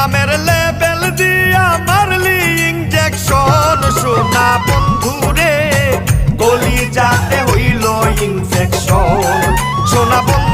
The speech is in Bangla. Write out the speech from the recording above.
ঘামের লেবেল দিয়া মারলি ইনজেকশন সোনা বন্ধুরে কলিজাতে হইল ইনফেকশন সোনা বন্ধু